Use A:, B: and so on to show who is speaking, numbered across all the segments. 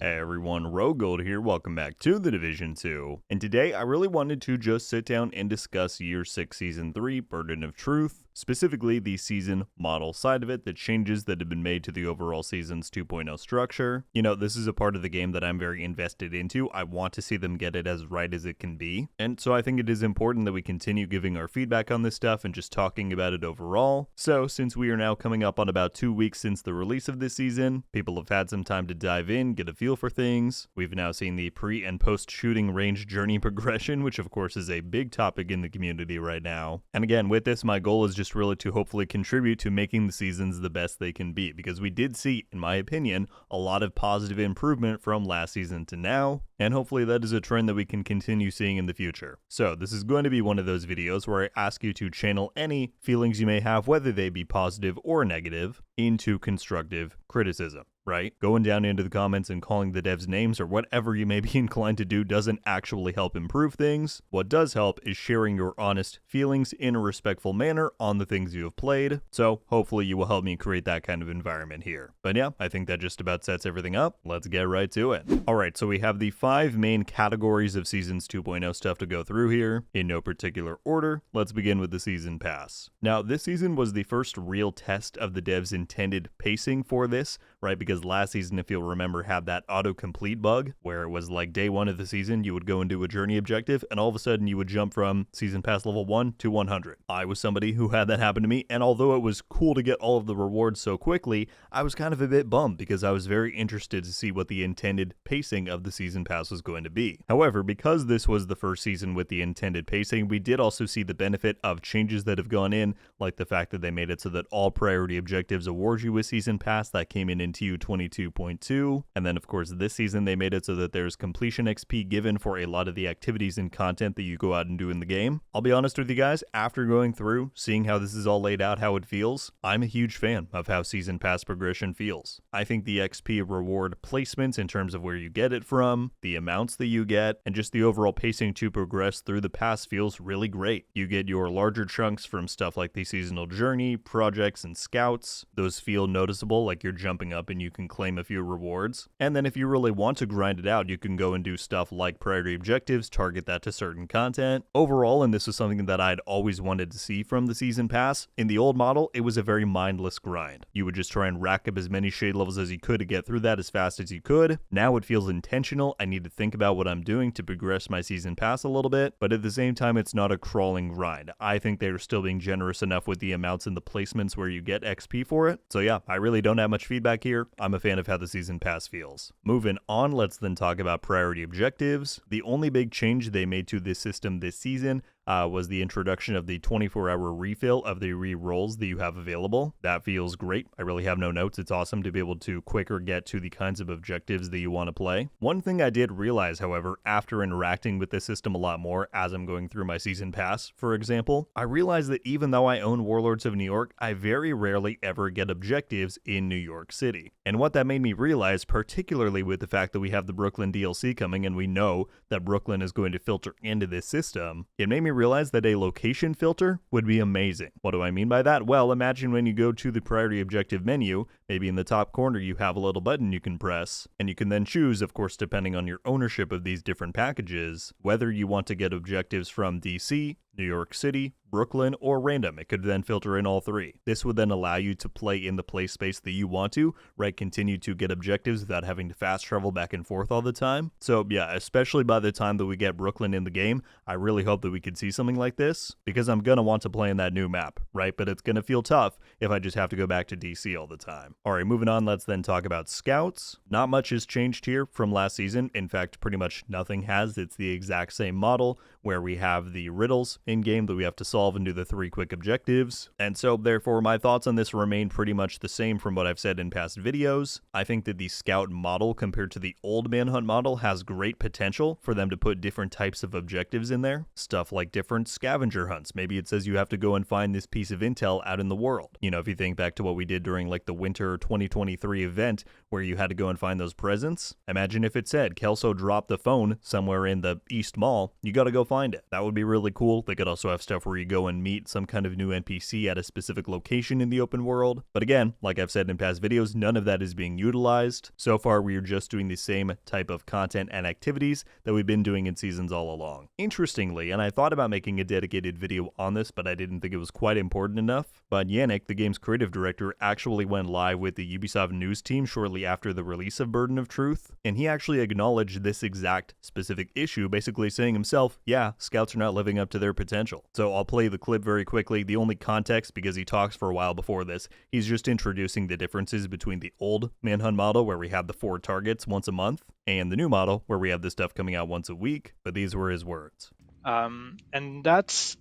A: Hey everyone, RogueGold here, welcome back to The Division 2, and today I really wanted to just sit down and discuss Year 6 Season 3, Burden of Truth, specifically the season model side of it, the changes that have been made to the overall Seasons 2.0 structure. You know, this is a part of the game that I'm very invested into. I want to see them get it as right as it can be, and so I think it is important that we continue giving our feedback on this stuff and just talking about it overall. So, since we are now coming up on about 2 weeks since the release of this season, people have had some time to dive in, get a feel for things. We've now seen the pre and post shooting range journey progression, which of course is a big topic in the community right now. And again, with this, my goal is just really to hopefully contribute to making the seasons the best they can be, because we did see, in my opinion, a lot of positive improvement from last season to now, and hopefully that is a trend that we can continue seeing in the future. So this is going to be one of those videos where I ask you to channel any feelings you may have, whether they be positive or negative, into constructive criticism. Right? Going down into the comments and calling the devs names or whatever you may be inclined to do doesn't actually help improve things. What does help is sharing your honest feelings in a respectful manner on the things you have played. So hopefully you will help me create that kind of environment here. But yeah, I think that just about sets everything up. Let's get right to it. Alright, so we have the 5 main categories of Seasons 2.0 stuff to go through here, in no particular order. Let's begin with the Season Pass. Now, this season was the first real test of the devs' intended pacing for this, right? Because last season, if you'll remember, had that autocomplete bug where it was like day 1 of the season, you would go and do a journey objective, and all of a sudden you would jump from Season Pass level 1 to 100. I was somebody who had that happen to me, and although it was cool to get all of the rewards so quickly, I was kind of a bit bummed because I was very interested to see what the intended pacing of the Season Pass was going to be. However, because this was the first season with the intended pacing, we did also see the benefit of changes that have gone in, like the fact that they made it so that all priority objectives award you with Season Pass. That came in TU 22.2, and then of course this season they made it so that there's completion XP given for a lot of the activities and content that you go out and do in the game. I'll be honest with you guys, after going through, seeing how this is all laid out, how it feels, I'm a huge fan of how Season Pass progression feels. I think the XP reward placements in terms of where you get it from, the amounts that you get, and just the overall pacing to progress through the pass feels really great. You get your larger chunks from stuff like the seasonal journey, projects, and scouts. Those feel noticeable, like you're jumping up and you can claim a few rewards. And then if you really want to grind it out, you can go and do stuff like priority objectives, target that to certain content. Overall, and this is something that I'd always wanted to see from the Season Pass, in the old model, it was a very mindless grind. You would just try and rack up as many shade levels as you could to get through that as fast as you could. Now it feels intentional. I need to think about what I'm doing to progress my Season Pass a little bit, but at the same time, it's not a crawling grind. I think they're still being generous enough with the amounts and the placements where you get XP for it. So yeah, I really don't have much feedback here. I'm a fan of how the Season Pass feels. Moving on, let's then talk about priority objectives. The only big change they made to this system this season was the introduction of the 24-hour refill of the re-rolls that you have available. That feels great. I really have no notes. It's awesome to be able to quicker get to the kinds of objectives that you want to play. One thing I did realize, however, after interacting with this system a lot more as I'm going through my Season Pass, for example, I realized that even though I own Warlords of New York, I very rarely ever get objectives in New York City. And what that made me realize, particularly with the fact that we have the Brooklyn DLC coming and we know that Brooklyn is going to filter into this system, it made me realize that a location filter would be amazing. What do I mean by that? Well, imagine when you go to the priority objective menu, maybe in the top corner you have a little button you can press, and you can then choose, of course, depending on your ownership of these different packages, whether you want to get objectives from DC, New York City, Brooklyn, or random. It could then filter in all 3. This would then allow you to play in the play space that you want to, right? Continue to get objectives without having to fast travel back and forth all the time. So yeah, especially by the time that we get Brooklyn in the game, I really hope that we could see something like this, because I'm gonna want to play in that new map, right? But it's gonna feel tough if I just have to go back to DC all the time. Alright, moving on, let's then talk about scouts. Not much has changed here from last season. In fact, pretty much nothing has. It's the exact same model where we have the riddles in-game that we have to solve and do the 3 quick objectives. And so therefore my thoughts on this remain pretty much the same from what I've said in past videos. I think that the scout model compared to the old manhunt model has great potential for them to put different types of objectives in there. Stuff like different scavenger hunts. Maybe it says you have to go and find this piece of intel out in the world. You know, if you think back to what we did during like the winter 2023 event where you had to go and find those presents. Imagine if it said Kelso dropped the phone somewhere in the East Mall. You gotta go find it. That would be really cool. They could also have stuff where you go and meet some kind of new NPC at a specific location in the open world. But again, like I've said in past videos, none of that is being utilized. So far, we are just doing the same type of content and activities that we've been doing in seasons all along. Interestingly, and I thought about making a dedicated video on this, but I didn't think it was quite important enough, but Yannick, the game's creative director, actually went live with the Ubisoft news team shortly after the release of Burden of Truth, and he actually acknowledged this exact specific issue, basically saying himself, yeah, scouts are not living up to their potential. So I'll play the clip very quickly. The only context, because he talks for a while before this, he's just introducing the differences between the old Manhunt model, where we have the 4 targets once a month, and the new model, where we have this stuff coming out once a week, but these were his words.
B: And that's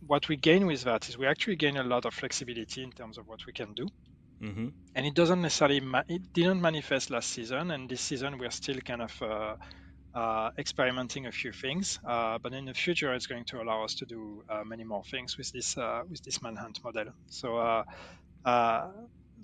B: what we gain with that, is we actually gain a lot of flexibility in terms of what we can do.
C: Mm-hmm.
B: And it doesn't necessarily, it didn't manifest last season, and this season we're still kind of experimenting a few things, but in the future it's going to allow us to do many more things with this Manhunt model.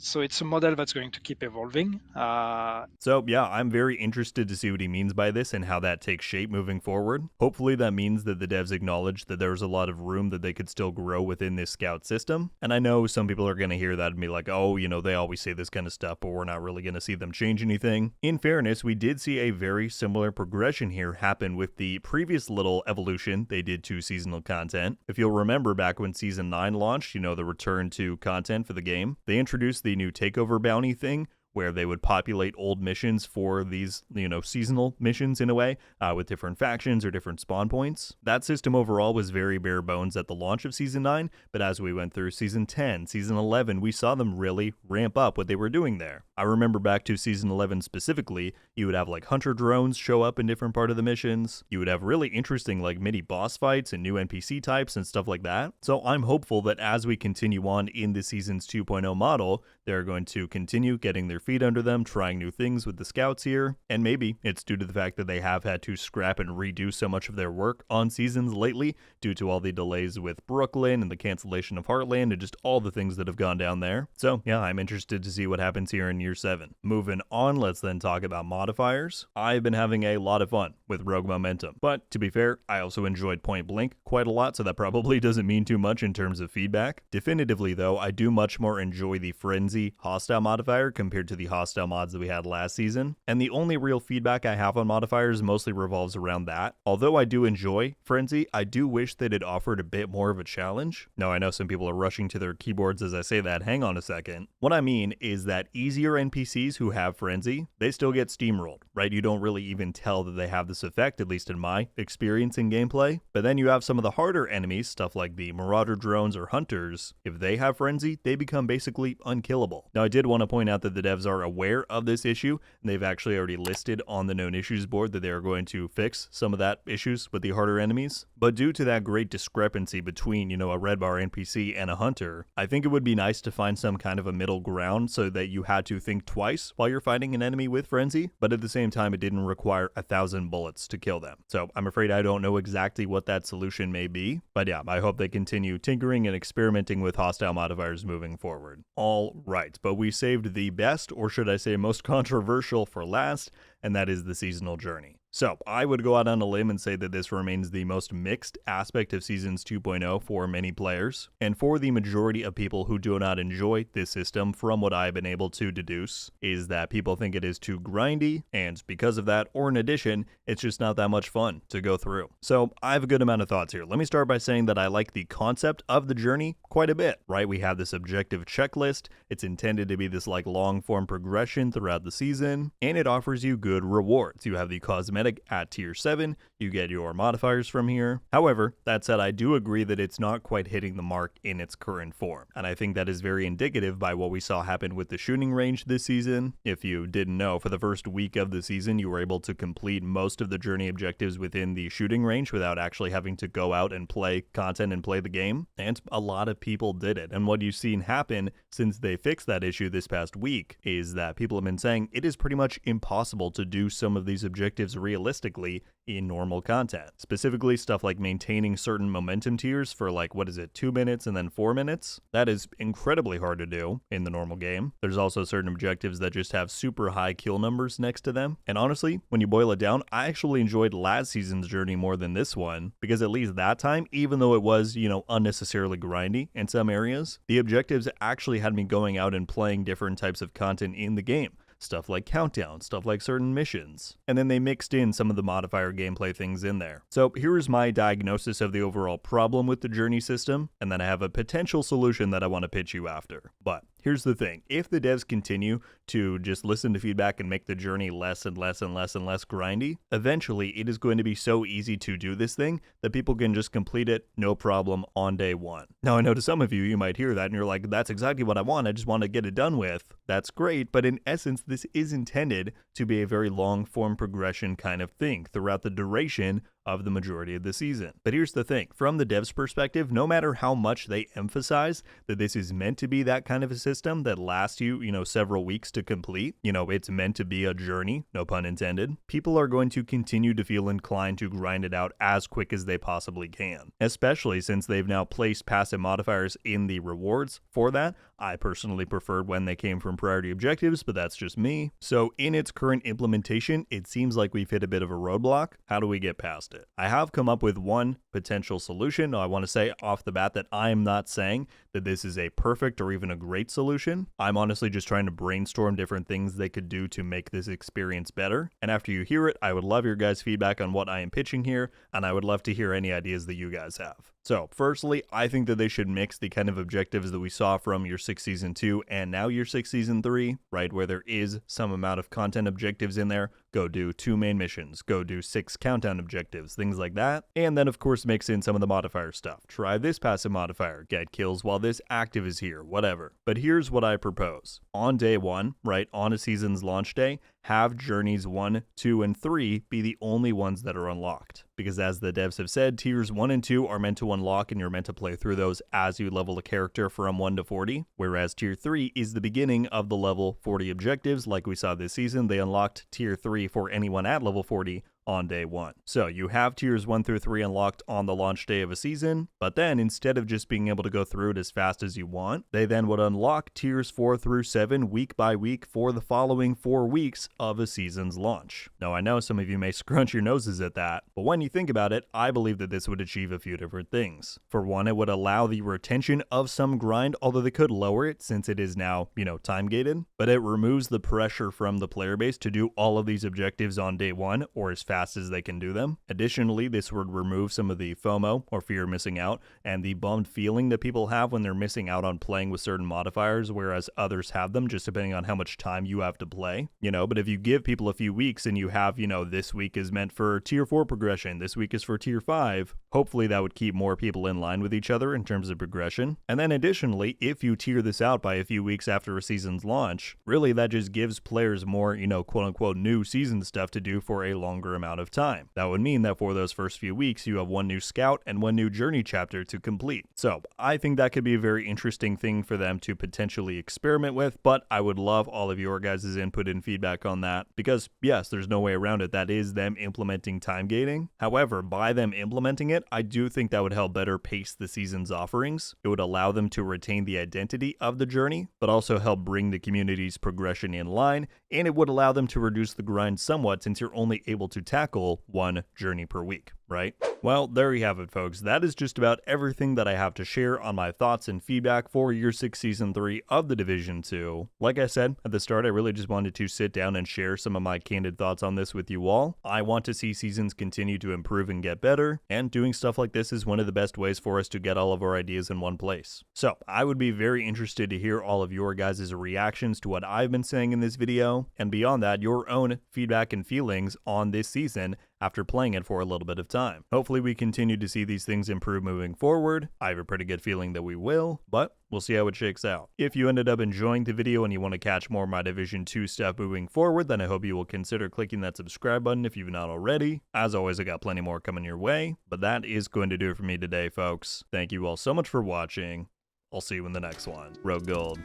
B: So it's a model that's going to keep evolving.
A: So yeah, I'm very interested to see what he means by this and how that takes shape moving forward. Hopefully that means that the devs acknowledge that there's a lot of room that they could still grow within this scout system. And I know some people are going to hear that and be like, oh, you know, they always say this kind of stuff, but we're not really going to see them change anything. In fairness, we did see a very similar progression here happen with the previous little evolution they did to seasonal content. If you'll remember back when Season 9 launched, you know, the return to content for the game, they introduced the new takeover bounty thing, where they would populate old missions for these, you know, seasonal missions in a way, with different factions or different spawn points. That system overall was very bare bones at the launch of Season 9, but as we went through Season 10, Season 11, we saw them really ramp up what they were doing there. I remember back to Season 11 specifically, you would have like hunter drones show up in different part of the missions. You would have really interesting like mini boss fights and new NPC types and stuff like that. So I'm hopeful that as we continue on in the Seasons 2.0 model, they're going to continue getting their feet under them, trying new things with the scouts here, and maybe it's due to the fact that they have had to scrap and redo so much of their work on seasons lately due to all the delays with Brooklyn and the cancellation of Heartland and just all the things that have gone down there. So yeah, I'm interested to see what happens here in Year 7. Moving on, let's then talk about modifiers. I've been having a lot of fun with Rogue Momentum, but to be fair, I also enjoyed Point Blank quite a lot, so that probably doesn't mean too much in terms of feedback. Definitively though, I do much more enjoy the Frenzy hostile modifier compared to the hostile mods that we had last season, and the only real feedback I have on modifiers mostly revolves around that. Although I do enjoy Frenzy, I do wish that it offered a bit more of a challenge. Now I know some people are rushing to their keyboards as I say that, hang on a second. What I mean is that easier NPCs who have Frenzy, they still get steamrolled, right? You don't really even tell that they have this effect, at least in my experience in gameplay. But then you have some of the harder enemies, stuff like the Marauder drones or hunters. If they have Frenzy, they become basically unkillable. Now I did want to point out that the devs are aware of this issue, and they've actually already listed on the known issues board that they are going to fix some of that issues with the harder enemies. But due to that great discrepancy between, you know, a red bar NPC and a hunter, I think it would be nice to find some kind of a middle ground so that you had to think twice while you're fighting an enemy with Frenzy, but at the same time it didn't require 1,000 bullets to kill them. So I'm afraid I don't know exactly what that solution may be, but yeah, I hope they continue tinkering and experimenting with hostile modifiers moving forward. All right, but we saved the best, or should I say most controversial, for last, and that is the seasonal journey. So I would go out on a limb and say that this remains the most mixed aspect of Seasons 2.0 for many players, and for the majority of people who do not enjoy this system, from what I've been able to deduce, is that people think it is too grindy, and because of that, or in addition, it's just not that much fun to go through. So I have a good amount of thoughts here. Let me start by saying that I like the concept of the journey quite a bit, right? We have this objective checklist, it's intended to be this like long form progression throughout the season, and it offers you good rewards. You have the cosmetic at tier 7, you get your modifiers from here. However, that said, I do agree that it's not quite hitting the mark in its current form, and I think that is very indicative by what we saw happen with the shooting range this season. If you didn't know, for the first week of the season, you were able to complete most of the journey objectives within the shooting range without actually having to go out and play content and play the game, and a lot of people did it. And what you've seen happen since they fixed that issue this past week is that people have been saying it is pretty much impossible to do some of these objectives realistically in normal content. Specifically stuff like maintaining certain momentum tiers for 2 minutes and then 4 minutes. That is incredibly hard to do in the normal game. There's also certain objectives that just have super high kill numbers next to them. And honestly, when you boil it down, I actually enjoyed last season's journey more than this one, because at least that time, even though it was, unnecessarily grindy in some areas, the objectives actually had me going out and playing different types of content in the game. Stuff like countdown, stuff like certain missions. And then they mixed in some of the modifier gameplay things in there. So here's my diagnosis of the overall problem with the journey system, and then I have a potential solution that I want to pitch you after. But here's the thing, if the devs continue to just listen to feedback and make the journey less and less and less and less grindy, eventually it is going to be so easy to do this thing that people can just complete it no problem on day one. Now I know to some of you, you might hear that and you're like, that's exactly what I want, I just want to get it done with. That's great, but in essence, this is intended to be a very long form progression kind of thing throughout the duration of the majority of the season. But here's the thing, from the devs' perspective, no matter how much they emphasize that this is meant to be that kind of a system that lasts you, several weeks to complete, it's meant to be a journey, no pun intended, people are going to continue to feel inclined to grind it out as quick as they possibly can, especially since they've now placed passive modifiers in the rewards for that. I personally preferred when they came from priority objectives, but that's just me. So in its current implementation, it seems like we've hit a bit of a roadblock. How do we get past it? I have come up with one potential solution. I want to say off the bat that I'm not saying that this is a perfect or even a great solution. I'm honestly just trying to brainstorm different things they could do to make this experience better. And after you hear it, I would love your guys' feedback on what I am pitching here, and I would love to hear any ideas that you guys have. So firstly, I think that they should mix the kind of objectives that we saw from Year 6 Season 2 and now Year 6 Season 3, right, where there is some amount of content objectives in there. Go do 2 main missions, go do 6 countdown objectives, things like that. And then of course mix in some of the modifier stuff. Try this passive modifier, get kills while this active is here, whatever. But here's what I propose. On day 1, right, on a season's launch day, have journeys 1, 2, and 3 be the only ones that are unlocked. Because as the devs have said, tiers 1 and 2 are meant to unlock and you're meant to play through those as you level a character from 1 to 40, whereas tier 3 is the beginning of the level 40 objectives. Like we saw this season, they unlocked tier 3 for anyone at level 40 on day 1. So you have tiers 1 through 3 unlocked on the launch day of a season, but then instead of just being able to go through it as fast as you want, they then would unlock tiers 4 through 7 week by week for the following 4 weeks of a season's launch. Now I know some of you may scrunch your noses at that, but when you think about it, I believe that this would achieve a few different things. For one, it would allow the retention of some grind, although they could lower it since it is now, time gated, but it removes the pressure from the player base to do all of these objectives on day 1 or as fast as they can do them. Additionally, this would remove some of the FOMO, or fear of missing out, and the bummed feeling that people have when they're missing out on playing with certain modifiers, whereas others have them just depending on how much time you have to play. But if you give people a few weeks and you have, this week is meant for tier 4 progression, this week is for tier 5, hopefully that would keep more people in line with each other in terms of progression. And then additionally, if you tier this out by a few weeks after a season's launch, really that just gives players more, quote unquote new season stuff to do for a longer amount of time. That would mean that for those first few weeks, you have 1 new scout and 1 new journey chapter to complete. So I think that could be a very interesting thing for them to potentially experiment with, but I would love all of your guys' input and feedback on that, because yes, there's no way around it. That is them implementing time gating. However, by them implementing it, I do think that would help better pace the season's offerings. It would allow them to retain the identity of the journey, but also help bring the community's progression in line, and it would allow them to reduce the grind somewhat since you're only able to tackle 1 journey per week, right? Well, there you have it, folks. That is just about everything that I have to share on my thoughts and feedback for Year 6 Season 3 of The Division 2. Like I said at the start, I really just wanted to sit down and share some of my candid thoughts on this with you all. I want to see seasons continue to improve and get better, and doing stuff like this is one of the best ways for us to get all of our ideas in one place. So I would be very interested to hear all of your guys' reactions to what I've been saying in this video, and beyond that, your own feedback and feelings on this season after playing it for a little bit of time. Hopefully we continue to see these things improve moving forward. I have a pretty good feeling that we will, but we'll see how it shakes out. If you ended up enjoying the video and you want to catch more of my Division 2 stuff moving forward, then I hope you will consider clicking that subscribe button if you've not already. As always, I got plenty more coming your way, but that is going to do it for me today, folks. Thank you all so much for watching. I'll see you in the next one. RogueGold.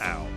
A: Ow.